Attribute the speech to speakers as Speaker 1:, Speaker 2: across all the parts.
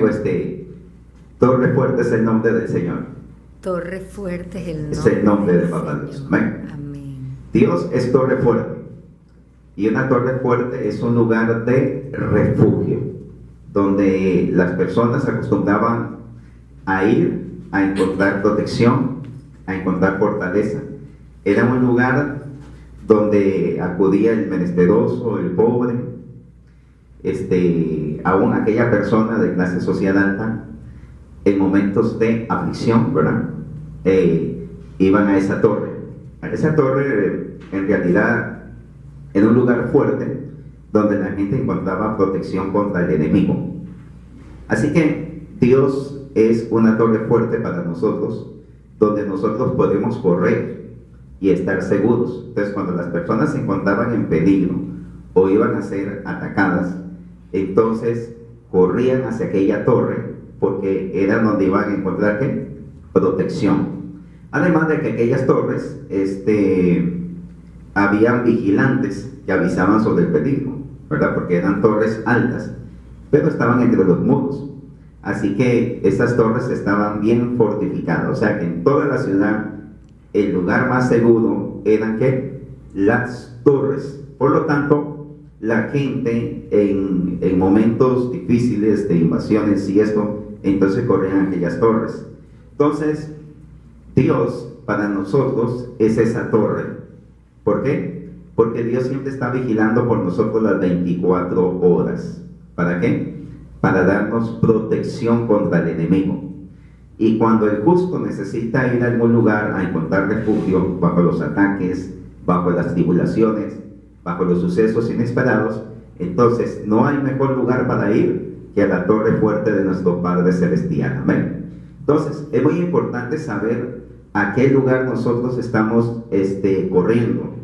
Speaker 1: conmigo torre fuerte es el nombre del Señor.
Speaker 2: Torre fuerte
Speaker 1: Es el nombre de Papá Dios. Amén.
Speaker 2: Amén.
Speaker 1: Dios es torre fuerte. Y una torre fuerte es un lugar de refugio, donde las personas acostumbraban a ir a encontrar protección, a encontrar fortaleza. Era un lugar donde acudía el menesteroso, el pobre, aún aquella persona de clase social alta, en momentos de aflicción, ¿verdad? Iban a esa torre. A esa torre, en realidad, era un lugar fuerte donde la gente encontraba protección contra el enemigo. Así que Dios es una torre fuerte para nosotros, donde nosotros podemos correr y estar seguros. Entonces, cuando las personas se encontraban en peligro o iban a ser atacadas, entonces corrían hacia aquella torre, porque era donde iban a encontrar ¿qué? Protección. Además de que aquellas torres habían vigilantes que avisaban sobre el peligro, ¿verdad? Porque eran torres altas, pero estaban entre los muros. Así que estas torres estaban bien fortificadas. O sea que en toda la ciudad el lugar más seguro eran ¿qué? Las torres. Por lo tanto, la gente en momentos difíciles de invasiones y esto, entonces corrían aquellas torres. Entonces, Dios para nosotros es esa torre. ¿Por qué? Porque Dios siempre está vigilando por nosotros las 24 horas. ¿Para qué? Para darnos protección contra el enemigo. Y cuando el justo necesita ir a algún lugar a encontrar refugio bajo los ataques, bajo las tribulaciones, bajo los sucesos inesperados, entonces no hay mejor lugar para ir que a la torre fuerte de nuestro Padre Celestial. Amén. Entonces, es muy importante saber a qué lugar nosotros estamos corriendo,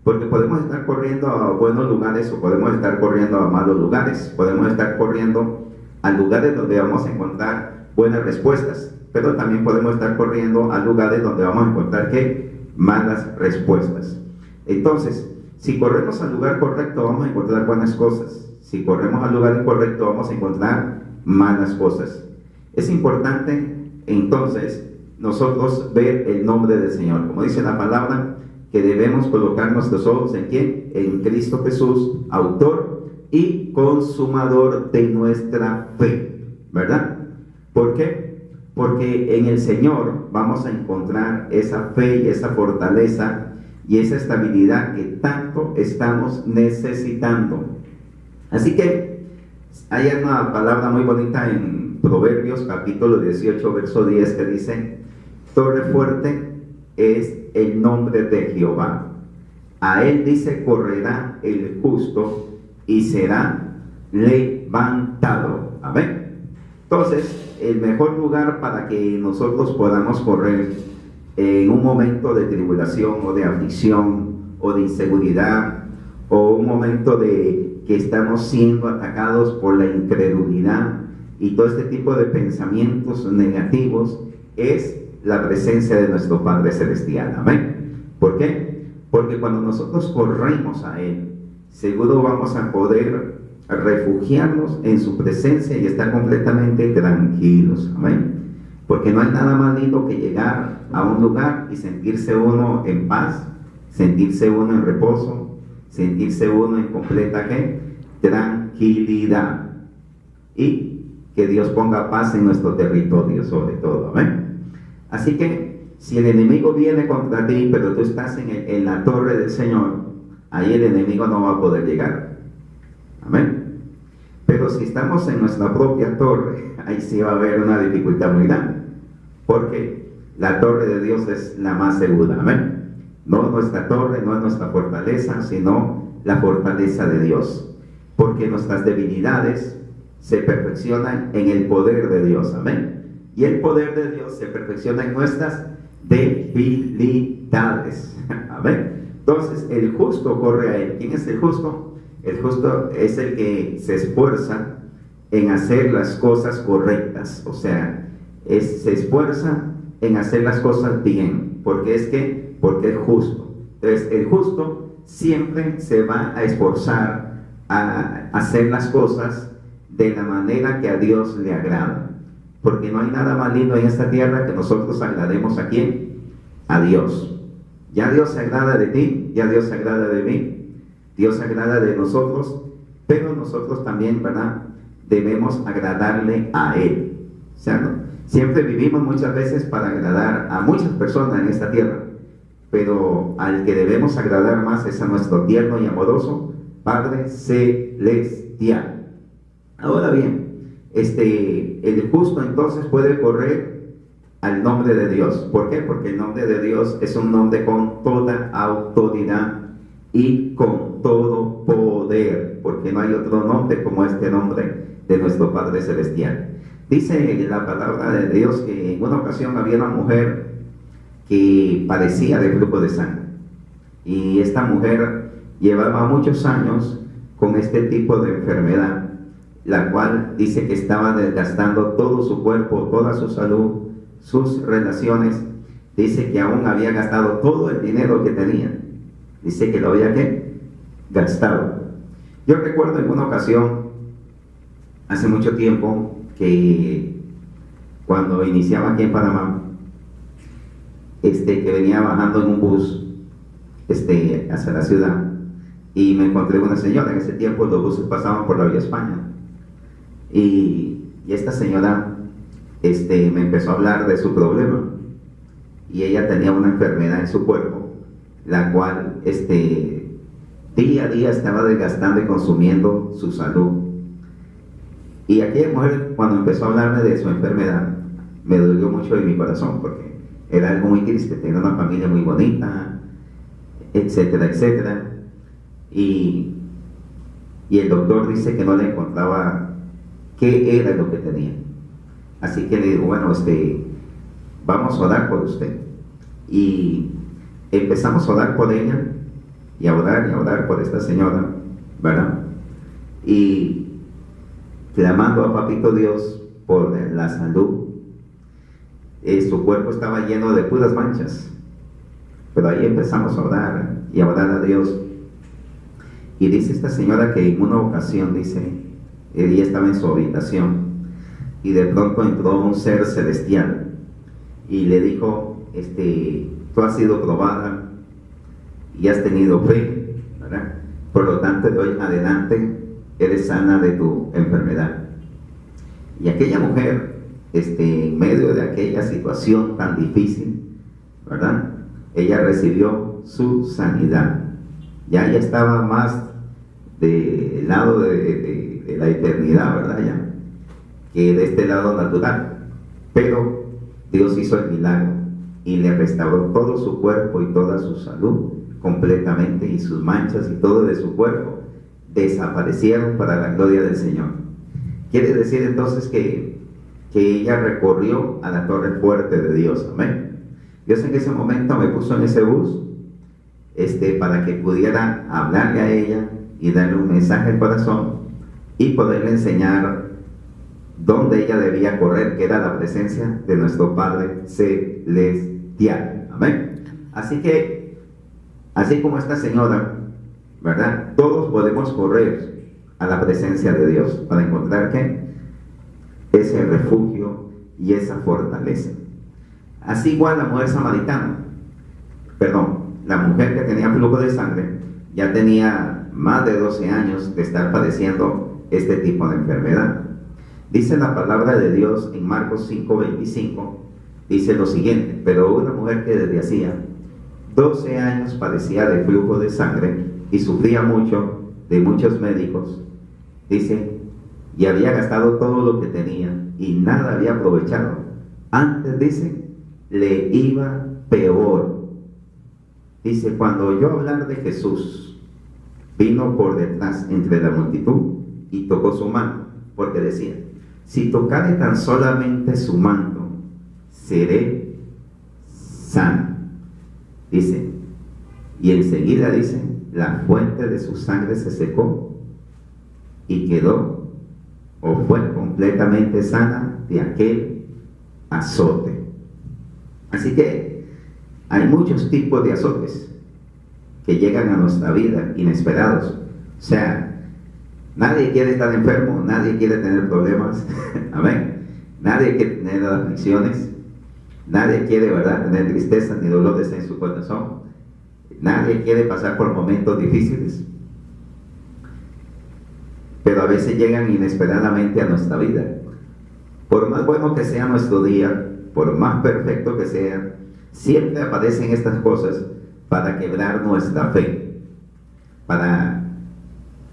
Speaker 1: porque podemos estar corriendo a buenos lugares o podemos estar corriendo a malos lugares. Podemos estar corriendo a lugares donde vamos a encontrar buenas respuestas, pero también podemos estar corriendo a lugares donde vamos a encontrar ¿qué? Malas respuestas. Entonces, si corremos al lugar correcto vamos a encontrar buenas cosas. Si corremos al lugar incorrecto vamos a encontrar malas cosas. Es importante entonces nosotros ver el nombre del Señor. Como dice la palabra, que debemos colocar nuestros ojos ¿en quién? En Cristo Jesús, autor y consumador de nuestra fe, ¿verdad? ¿Por qué? Porque en el Señor vamos a encontrar esa fe y esa fortaleza y esa estabilidad que tanto estamos necesitando. Así que hay una palabra muy bonita en Proverbios capítulo 18 verso 10 que dice: torre fuerte es el nombre de Jehová, a él dice correrá el justo y será levantado. Amén. Entonces, el mejor lugar para que nosotros podamos correr en un momento de tribulación o de aflicción o de inseguridad o un momento de que estamos siendo atacados por la incredulidad y todo este tipo de pensamientos negativos, es la presencia de nuestro Padre Celestial. Amén. ¿Por qué? Porque cuando nosotros corremos a Él, seguro vamos a poder refugiarnos en su presencia y estar completamente tranquilos. Amén. Porque no hay nada más lindo que llegar a un lugar y sentirse uno en paz, sentirse uno en reposo, sentirse uno en completa ¿qué? Tranquilidad. Y que Dios ponga paz en nuestro territorio sobre todo. Amén. Así que si el enemigo viene contra ti, pero tú estás en la torre del Señor, ahí el enemigo no va a poder llegar. Amén. Pero si estamos en nuestra propia torre, ahí sí va a haber una dificultad muy grande, porque la torre de Dios es la más segura. Amén. No nuestra torre, no es nuestra fortaleza, sino la fortaleza de Dios, porque nuestras debilidades se perfeccionan en el poder de Dios. Amén. Y el poder de Dios se perfecciona en nuestras debilidades. Amén. Entonces, el justo corre a Él. ¿Quién es el justo? El justo es el que se esfuerza en hacer las cosas correctas. O sea, se esfuerza en hacer las cosas bien. Porque es porque es justo. Entonces, el justo siempre se va a esforzar a hacer las cosas de la manera que a Dios le agrada. Porque no hay nada más lindo en esta tierra que nosotros agrademos ¿a quién? A Dios. Ya Dios se agrada de ti, ya Dios se agrada de mí, Dios se agrada de nosotros, pero nosotros también, ¿verdad?, debemos agradarle a Él. O sea, ¿no? Siempre vivimos muchas veces para agradar a muchas personas en esta tierra, pero al que debemos agradar más es a nuestro tierno y amoroso Padre Celestial. Ahora bien, el justo entonces puede correr al nombre de Dios. ¿Por qué? Porque el nombre de Dios es un nombre con toda autoridad y con todo poder, porque no hay otro nombre como este nombre de nuestro Padre Celestial. Dice la palabra de Dios que en una ocasión había una mujer que padecía de flujo de sangre, y esta mujer llevaba muchos años con este tipo de enfermedad, la cual dice que estaba desgastando todo su cuerpo, toda su salud, sus relaciones. Dice que aún había gastado todo el dinero que tenía. Dice que lo había ¿qué? Gastado. Yo recuerdo en una ocasión, hace mucho tiempo, que cuando iniciaba aquí en Panamá, que venía bajando en un bus hacia la ciudad, y me encontré una señora. En ese tiempo los buses pasaban por la Vía España, y esta señora me empezó a hablar de su problema, y ella tenía una enfermedad en su cuerpo, la cual día a día estaba desgastando y consumiendo su salud. Y aquella mujer, cuando empezó a hablarme de su enfermedad, me dolió mucho en mi corazón, porque era algo muy triste. Tenía una familia muy bonita, etcétera, etcétera, y el doctor dice que no le encontraba qué era lo que tenía. Así que le digo, bueno, vamos a orar por usted. Y empezamos a orar por ella, y a orar por esta señora, ¿verdad? Y clamando a Papito Dios por la salud. Su cuerpo estaba lleno de puras manchas, pero ahí empezamos a orar y a orar a Dios. Y dice esta señora que en una ocasión, dice, ella estaba en su habitación, y de pronto entró un ser celestial y le dijo, tú has sido probada y has tenido fe, ¿verdad? Por lo tanto, de hoy adelante eres sana de tu enfermedad. Y aquella mujer, en medio de aquella situación tan difícil, ¿verdad?, ella recibió su sanidad. Ya ella estaba más del lado de la eternidad, ¿verdad?, ya, que de este lado natural. Pero Dios hizo el milagro y le restauró todo su cuerpo y toda su salud completamente, y sus manchas y todo de su cuerpo desaparecieron para la gloria del Señor. Quiere decir entonces que ella recorrió a la torre fuerte de Dios. Amén. Dios en ese momento me puso en ese bus para que pudiera hablarle a ella y darle un mensaje al corazón, y poderle enseñar dónde ella debía correr, que era la presencia de nuestro Padre Celestial. Amén. Así que, así como esta señora, ¿verdad?, todos podemos correr a la presencia de Dios para encontrar ¿qué? Ese refugio y esa fortaleza. Así igual la mujer samaritana, la mujer que tenía flujo de sangre, ya tenía más de 12 años de estar padeciendo este tipo de enfermedad. Dice la palabra de Dios en Marcos 5:25, dice lo siguiente: pero una mujer que desde hacía 12 años padecía de flujo de sangre y sufría mucho de muchos médicos, dice, y había gastado todo lo que tenía y nada había aprovechado. Antes, dice, le iba peor. Dice, cuando oyó hablar de Jesús, vino por detrás entre la multitud y tocó su manto, porque decía, si tocare tan solamente su manto, seré sano. Dice, y enseguida, dice, la fuente de su sangre se secó y quedó o fue completamente sana de aquel azote. Así que hay muchos tipos de azotes que llegan a nuestra vida inesperados. O sea, Nadie quiere estar enfermo, nadie quiere tener problemas, amén. Nadie quiere tener aflicciones, nadie quiere, ¿verdad?, tener tristeza ni dolores en su corazón. Nadie quiere pasar por momentos difíciles, pero a veces llegan inesperadamente a nuestra vida. Por más bueno que sea nuestro día, por más perfecto que sea, siempre aparecen estas cosas para quebrar nuestra fe, para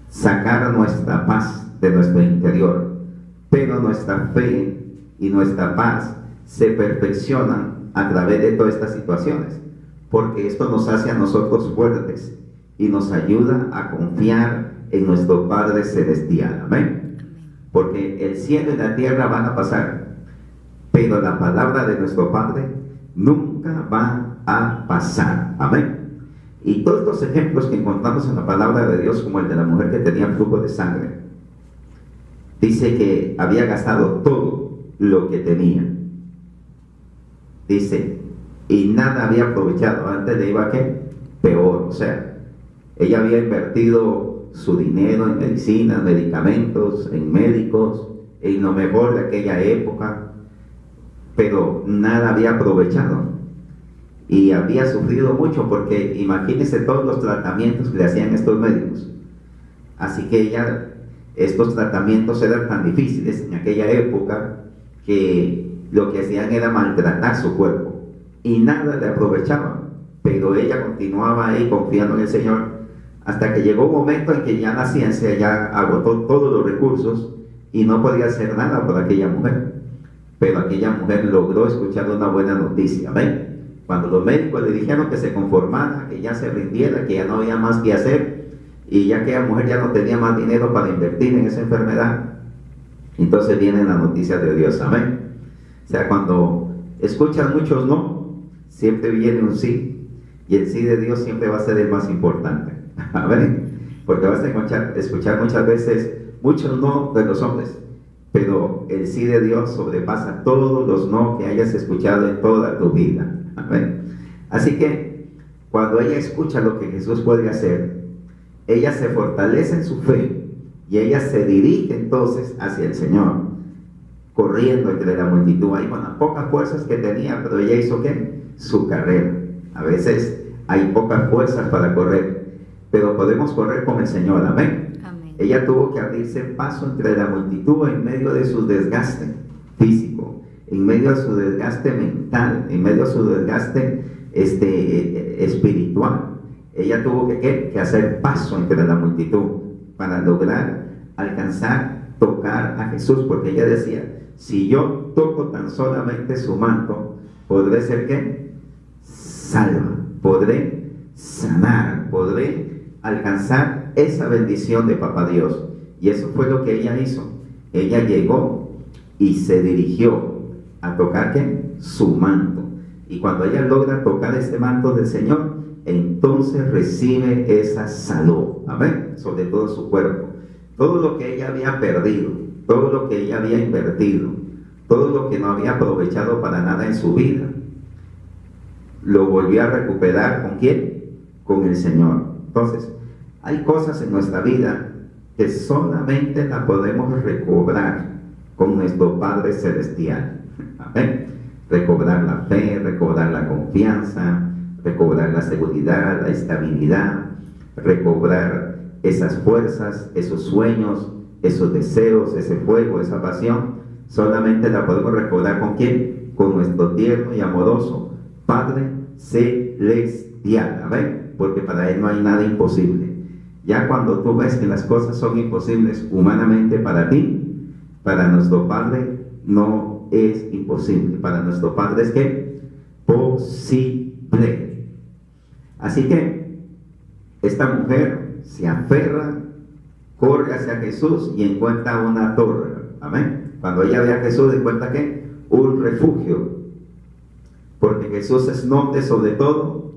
Speaker 1: sacar nuestra paz de nuestro interior. Pero nuestra fe y nuestra paz se perfeccionan a través de todas estas situaciones, porque esto nos hace a nosotros fuertes y nos ayuda a confiar en nuestro Padre Celestial. Amén. Porque el cielo y la tierra van a pasar, pero la palabra de nuestro Padre nunca va a pasar. Amén. Y todos los ejemplos que encontramos en la palabra de Dios, como el de la mujer que tenía flujo de sangre, dice que había gastado todo lo que tenía. Dice, y nada había aprovechado. Antes le iba, ¿qué? Peor. O sea, ella había invertido su dinero en medicinas, medicamentos, en médicos, en lo mejor de aquella época, pero nada había aprovechado. Y había sufrido mucho, porque imagínense todos los tratamientos que le hacían estos médicos. Así que estos tratamientos eran tan difíciles en aquella época que lo que hacían era maltratar su cuerpo y nada le aprovechaban. Pero ella continuaba ahí confiando en el Señor, hasta que llegó un momento en que ya la ciencia ya agotó todos los recursos y no podía hacer nada por aquella mujer. Pero aquella mujer logró escuchar una buena noticia. ¿Ven? Cuando los médicos le dijeron que se conformara, que ya se rindiera, que ya no había más que hacer, y ya que la mujer ya no tenía más dinero para invertir en esa enfermedad, entonces viene la noticia de Dios. Amén. O sea, cuando escuchas muchos no, siempre viene un sí, y el sí de Dios siempre va a ser el más importante. Amén. Porque vas a escuchar muchas veces muchos no de los hombres, pero el sí de Dios sobrepasa todos los no que hayas escuchado en toda tu vida. Amén. Así que cuando ella escucha lo que Jesús puede hacer, ella se fortalece en su fe y ella se dirige entonces hacia el Señor, corriendo entre la multitud ahí con las pocas fuerzas que tenía. Pero ella hizo ¿qué? Su carrera. A veces hay pocas fuerzas para correr, pero podemos correr con el Señor. Amén.
Speaker 2: Amén.
Speaker 1: Ella tuvo que abrirse paso entre la multitud en medio de su desgaste físico, en medio de su desgaste mental, en medio de su desgaste espiritual. Ella tuvo que hacer paso entre la multitud para lograr alcanzar, tocar a Jesús, porque ella decía, si yo toco tan solamente su manto, podré ser ¿qué? Salva, podré sanar, podré alcanzar esa bendición de Papá Dios. Y eso fue lo que ella hizo. Ella llegó y se dirigió a tocar ¿qué? Su manto. Y cuando ella logra tocar este manto del Señor, entonces recibe esa salud. Amén. Sobre todo su cuerpo. Todo lo que ella había perdido, todo lo que ella había invertido, todo lo que no había aprovechado para nada en su vida, lo volvió a recuperar. ¿Con quién? Con el Señor. Entonces, hay cosas en nuestra vida que solamente la podemos recobrar con nuestro Padre Celestial. Amén. Recobrar la fe, recobrar la confianza, recobrar la seguridad, la estabilidad, recobrar esas fuerzas, esos sueños, esos deseos, ese fuego, esa pasión. Solamente la podemos recobrar ¿con quién? Con nuestro tierno y amoroso Padre Celestial. Amén. Porque para Él no hay nada imposible. Ya cuando tú ves que las cosas son imposibles humanamente para ti, para nuestro Padre no es imposible. Para nuestro Padre es ¿qué? Posible. Así que esta mujer se aferra, corre hacia Jesús y encuentra una torre. Amén. Cuando ella ve a Jesús, encuentra ¿qué? Un refugio. Porque Jesús es nombre sobre todo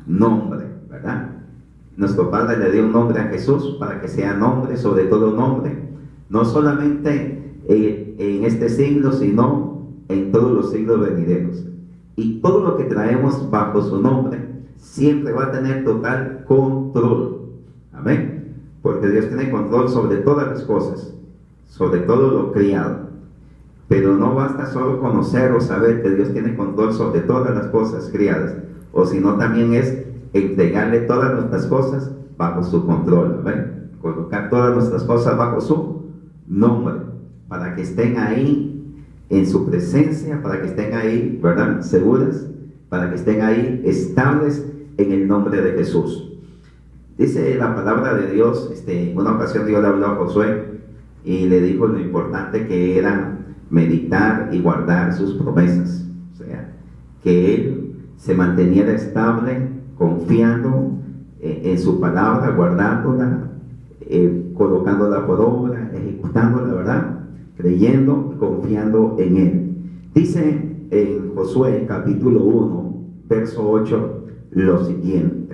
Speaker 1: nombre, ¿verdad? Nuestro Padre le dio un nombre a Jesús para que sea nombre sobre todo nombre, no solamente en este siglo, sino en todos los siglos venideros. Y todo lo que traemos bajo su nombre siempre va a tener total control. Amén. porque Dios tiene control sobre todas las cosas, sobre todo lo criado. Pero no basta solo conocer o saber que Dios tiene control sobre todas las cosas criadas, o sino también es entregarle todas nuestras cosas bajo su control, ¿ven? Colocar todas nuestras cosas bajo su nombre, para que estén ahí en su presencia, para que estén ahí, ¿verdad?, seguras, para que estén ahí estables en el nombre de Jesús. Dice la palabra de Dios, en una ocasión Dios le habló a Josué y le dijo lo importante que era meditar y guardar sus promesas, o sea, que él se manteniera estable, confiando en su palabra, guardándola, colocándola por obra, ejecutándola, ¿verdad?, creyendo y confiando en él. Dice en Josué capítulo 1, verso 8, lo siguiente: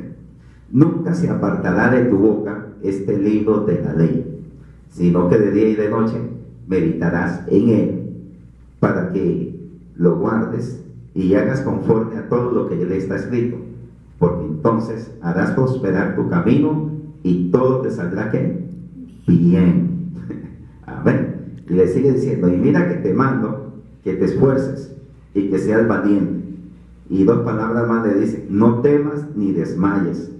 Speaker 1: nunca se apartará de tu boca este libro de la ley, sino que de día y de noche meditarás en él, para que lo guardes y hagas conforme a todo lo que en él está escrito, porque entonces harás prosperar tu camino y todo te saldrá ¿qué? Bien. Amén. Y le sigue diciendo: y mira que te mando que te esfuerces y que seas valiente. Y dos palabras más le dice: no temas ni desmayes,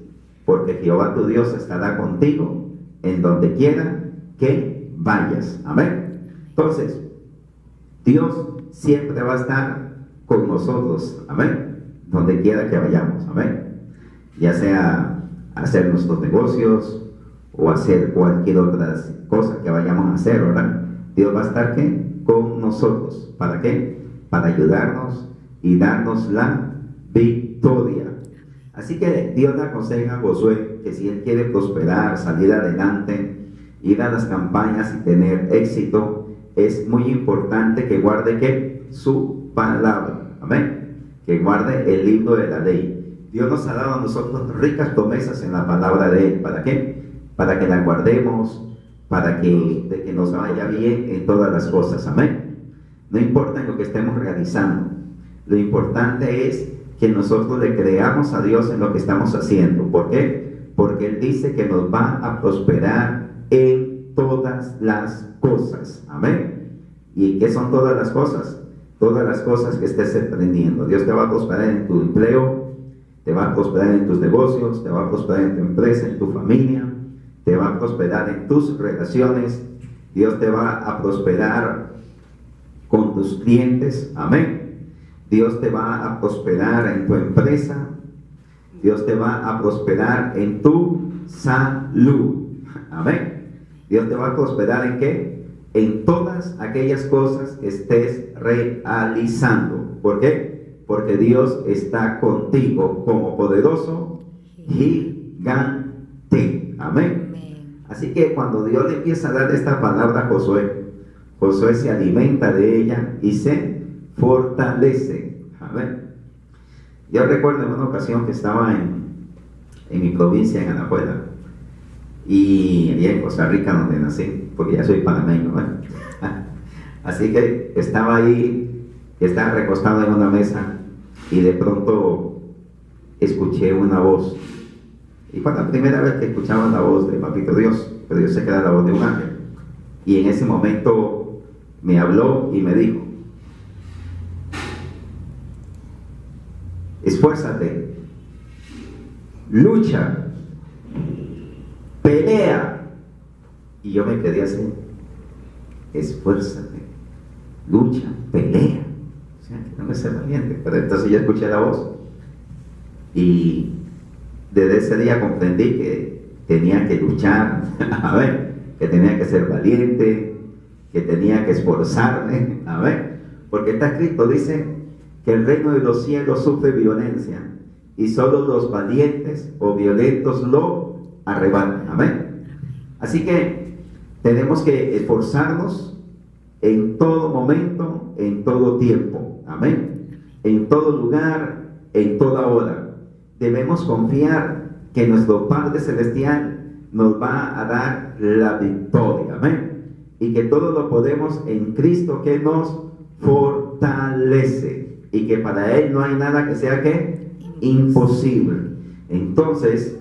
Speaker 1: porque Jehová tu Dios estará contigo en donde quiera que vayas. Amén. Entonces, Dios siempre va a estar con nosotros. Amén. Donde quiera que vayamos. Amén. Ya sea hacer nuestros negocios o hacer cualquier otra cosa que vayamos a hacer, ¿verdad? Dios va a estar ¿qué? Con nosotros. ¿Para qué? Para ayudarnos y darnos la victoria. Así que Dios le aconseja a Josué que si él quiere prosperar, salir adelante, ir a las campañas y tener éxito, es muy importante que guarde ¿qué? Su palabra. Amén. Que guarde el libro de la ley. Dios nos ha dado a nosotros ricas promesas en la palabra de él. ¿Para qué? Para que la guardemos, para que nos vaya bien en todas las cosas. Amén. No importa en lo que estemos realizando, lo importante es que nosotros le creamos a Dios en lo que estamos haciendo. ¿Por qué? Porque Él dice que nos va a prosperar en todas las cosas. Amén. ¿Y qué son todas las cosas? Todas las cosas que estés emprendiendo. Dios te va a prosperar en tu empleo, te va a prosperar en tus negocios, te va a prosperar en tu empresa, en tu familia, te va a prosperar en tus relaciones. Dios te va a prosperar con tus clientes. Amén. Dios te va a prosperar en tu empresa. Dios te va a prosperar en tu salud. Amén. Dios te va a prosperar ¿en qué? En todas aquellas cosas que estés realizando. ¿Por qué? Porque Dios está contigo como poderoso gigante. Amén. Así que cuando Dios le empieza a dar esta palabra a Josué, Josué se alimenta de ella y se fortalece. Amén. Yo recuerdo en una ocasión que estaba en mi provincia, en Alajuela, y allá en Costa Rica, donde nací, porque ya soy panameño, ¿eh? Así que estaba ahí, estaba recostado en una mesa, y de pronto escuché una voz. Y fue la primera vez que escuchaba la voz de Papito Dios, pero yo sé que era la voz de un ángel. Y en ese momento me habló y me dijo: esfuérzate, lucha, pelea. Y yo me quedé así: esfuérzate, lucha, pelea. O sea, que no me sé valiente. Pero entonces yo escuché la voz y desde ese día comprendí que tenía que luchar, a ver, que tenía que ser valiente, que tenía que esforzarme, a ver, porque está escrito, dice que el reino de los cielos sufre violencia y solo los valientes o violentos lo arrebatan. Amén. Así que tenemos que esforzarnos en todo momento, en todo tiempo. Amén. En todo lugar, en toda hora. Debemos confiar que nuestro Padre Celestial nos va a dar la victoria. Amén. Y que todo lo podemos en Cristo que nos fortalece. Y que para Él no hay nada que sea ¿qué? Imposible. Entonces,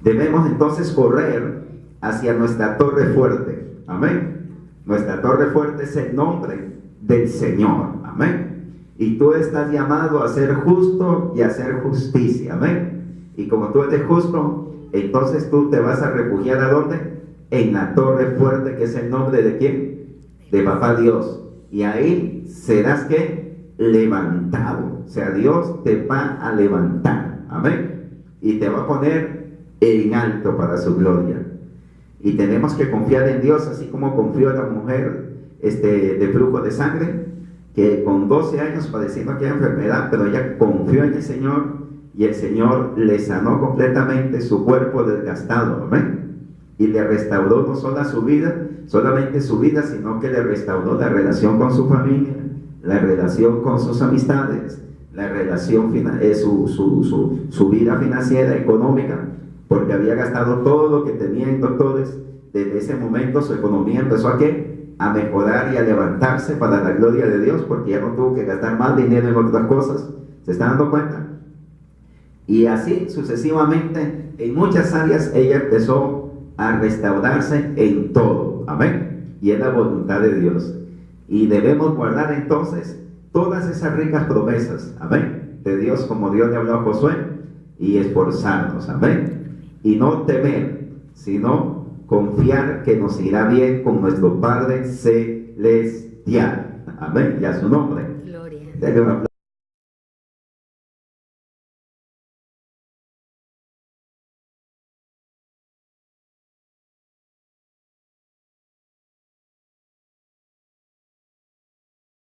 Speaker 1: debemos entonces correr hacia nuestra torre fuerte. Amén. Nuestra torre fuerte es el nombre del Señor. Amén. Y tú estás llamado a ser justo y a hacer justicia. Amén. Y como tú eres justo, entonces tú te vas a refugiar ¿a dónde? En la torre fuerte, que es el nombre de ¿quién? De Papá Dios. Y ahí serás ¿qué? Levantado. O sea, Dios te va a levantar. Amén. Y te va a poner en alto para su gloria. Y tenemos que confiar en Dios, así como confió la mujer de flujo de sangre, que con 12 años padeciendo aquella enfermedad, pero ella confió en el Señor, y el Señor le sanó completamente su cuerpo desgastado. Amén. Y le restauró no solo solamente su vida, sino que le restauró la relación con su familia, la relación con sus amistades, la relación, su vida financiera, económica, porque había gastado todo lo que tenía en doctores. Desde ese momento su economía empezó ¿a qué? A mejorar y a levantarse para la gloria de Dios, porque ya no tuvo que gastar más dinero en otras cosas. ¿Se están dando cuenta? Y así sucesivamente, en muchas áreas ella empezó a restaurarse en todo. Amén. Y es la voluntad de Dios. Y debemos guardar entonces todas esas ricas promesas, amén, de Dios, como Dios le habló a Josué, y esforzarnos, amén, y no temer, sino confiar que nos irá bien con nuestro Padre Celestial. Amén. Y a su nombre.
Speaker 2: Gloria.
Speaker 1: Dale un aplauso.